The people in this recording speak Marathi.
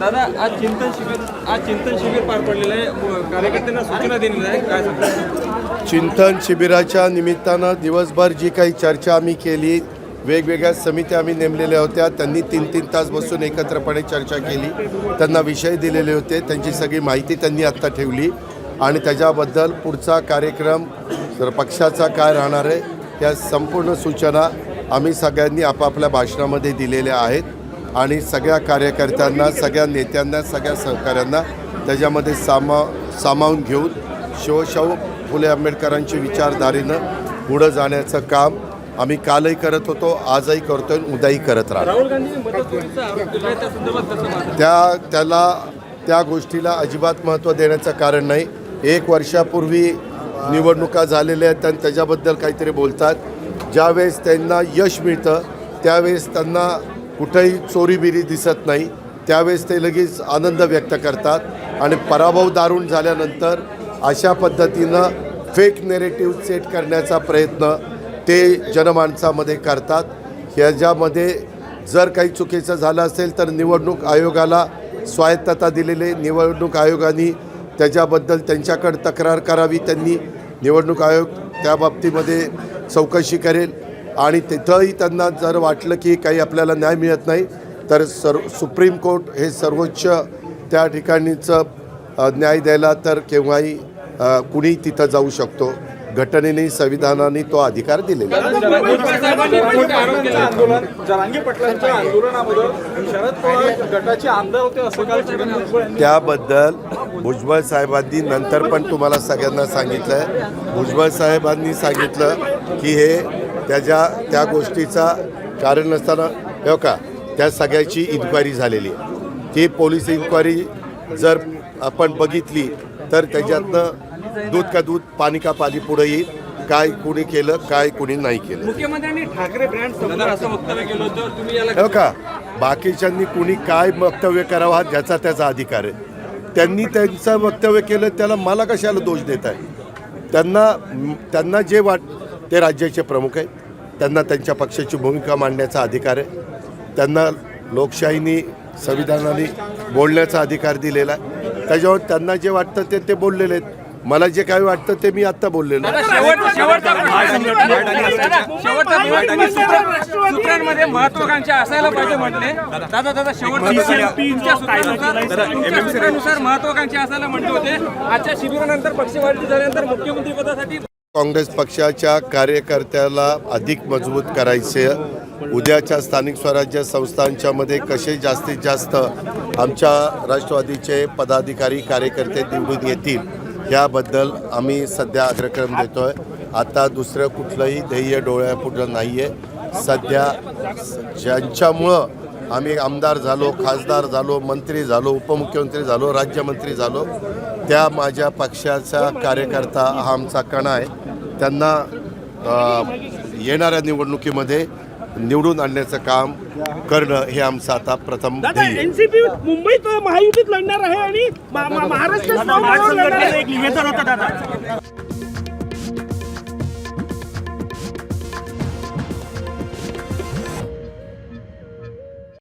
दादा आज चिंतन शिबिर पार पडलेलं आहे, कार्यकर्त्यांना सूचना दिलेल्या आहे, काय सांगता? चिंतन शिबिराच्या निमित्तानं दिवसभर जी काही चर्चा आम्ही केली, वेगवेगळ्या समित्या आम्ही नेमलेल्या होत्या, त्यांनी 3-3 तास बसून एकत्रपणे चर्चा केली, त्यांना विषय दिलेले होते, त्यांची सगळी माहिती त्यांनी आत्ता ठेवली आणि त्याच्याबद्दल पुढचा कार्यक्रम जर पक्षाचा काय राहणार आहे त्या संपूर्ण सूचना आम्ही सगळ्यांनी आपापल्या भाषणामध्ये दिलेल्या आहेत आणि सगळ्या कार्यकर्त्यांना, सगळ्या नेत्यांना, सगळ्या सहकाऱ्यांना त्याच्यामध्ये सामावून घेऊन शिवशाहू फुले आंबेडकरांची विचारधारेनं पुढं जाण्याचं काम आम्ही कालही करत होतो, आजही करतो आणि उद्याही करत राहतो. राहुल गांधी मदतचा आरोप केला आहे, त्या संदर्भात कसं पाहता? त्या गोष्टीला अजिबात महत्त्व देण्याचं कारण नाही. 1 वर्षापूर्वी निवडणुका झालेल्या आहेत आणि त्याच्याबद्दल काहीतरी बोलतात. ज्यावेळेस त्यांना यश मिळतं त्यावेळेस त्यांना कुठेही चोरीबिरी दिसत नाही, त्यावेळेस ते लगेच आनंद व्यक्त करतात आणि पराभव दारुण झाल्यानंतर अशा पद्धतीनं फेक नेरेटिव्ह सेट करण्याचा प्रयत्न ते जनमानसामध्ये करतात. ह्याच्यामध्ये जर काही चुकीचं झालं असेल तर निवडणूक आयोगाला स्वायत्तता दिलेली, निवडणूक आयोगाने त्याच्याबद्दल त्यांच्याकडे तक्रार करावी, त्यांनी निवडणूक आयोग त्या बाबतीमध्ये चौकशी करेल आणि तिथंही त्यांना जर वाटलं की काही आपल्याला न्याय मिळत नाही तर सुप्रीम कोर्ट हे सर्वोच्च त्या ठिकाणीचं न्याय द्यायला तर केव्हाही कुणी तिथं जाऊ शकतो. घटनेने, संविधानाने तो अधिकार दिलेला. त्याबद्दल भुजबळ साहेबांनी नंतर पण तुम्हाला सगळ्यांना सांगितलं आहे. भुजबळ साहेबांनी सांगितलं की हे त्या गोष्टीचा कारण नसताना हो का त्या सगळ्याची इन्क्वायरी झालेली. ती पोलीस इन्क्वायरी जर आपण बघितली तर त्याच्यातनं दूध का दूध पाणी का पाणी पुढे येईल, काय कुणी केलं काय कुणी नाही केलं. मुख्यमंत्र्यांनी ठाकरे ब्रँड समोर असं वक्तव्य केलं होतं, तुम्ही याला हो का बाकीच्यांनी कुणी काय वक्तव्य करावं हा ज्याचा त्याचा अधिकार आहे. त्यांनी त्यांचं वक्तव्य केलं त्याला मला कशाला दोष देत आहे? त्यांना जे ते राज्याचे प्रमुख आहेत, त्यांना त्यांच्या पक्षाची भूमिका मांडण्याचा अधिकार आहे, त्यांना लोकशाहीने संविधानाने बोलण्याचा अधिकार दिलेला आहे. त्याच्यावर त्यांना जे वाटतं ते बोललेले आहेत. मला जे काही वाटतं ते मी आत्ता बोललेलो. सूत्रांमध्ये महत्वाकांक्षा असायला पाहिजे म्हटले दादा सूत्रानुसार महत्वाकांक्षा असायला म्हटले होते. आजच्या शिबिरानंतर पक्षवाढी झाल्यानंतर मुख्यमंत्री पदासाठी काँग्रेस पक्षाच्या कार्यकर्त्याला अधिक मजबूत करायचे, उद्याच्या स्थानिक स्वराज्य संस्थांच्यामध्ये कसे जास्तीत जास्त आमच्या राष्ट्रवादीचे पदाधिकारी कार्यकर्ते निवडून येतील याबद्दल आम्ही सध्या अग्रक्रम देतो आहे. आता दुसरं कुठलंही ध्येय डोळ्यापुढं नाही आहे. सध्या ज्यांच्यामुळं आम्ही आमदार झालो, खासदार झालो, मंत्री झालो, उपमुख्यमंत्री झालो, राज्यमंत्री झालो त्या माझ्या पक्षाचा कार्यकर्ता हा आमचा कणा आहे. त्यांना येणाऱ्या निवडणुकीमध्ये निवडून आणण्याचं काम करणं हे आमचं आता प्रथम ध्येय. एनसीपी मुंबईत महायुतीत लढणार आहे आणि महाराष्ट्रात एक निवेदन होतं दादा.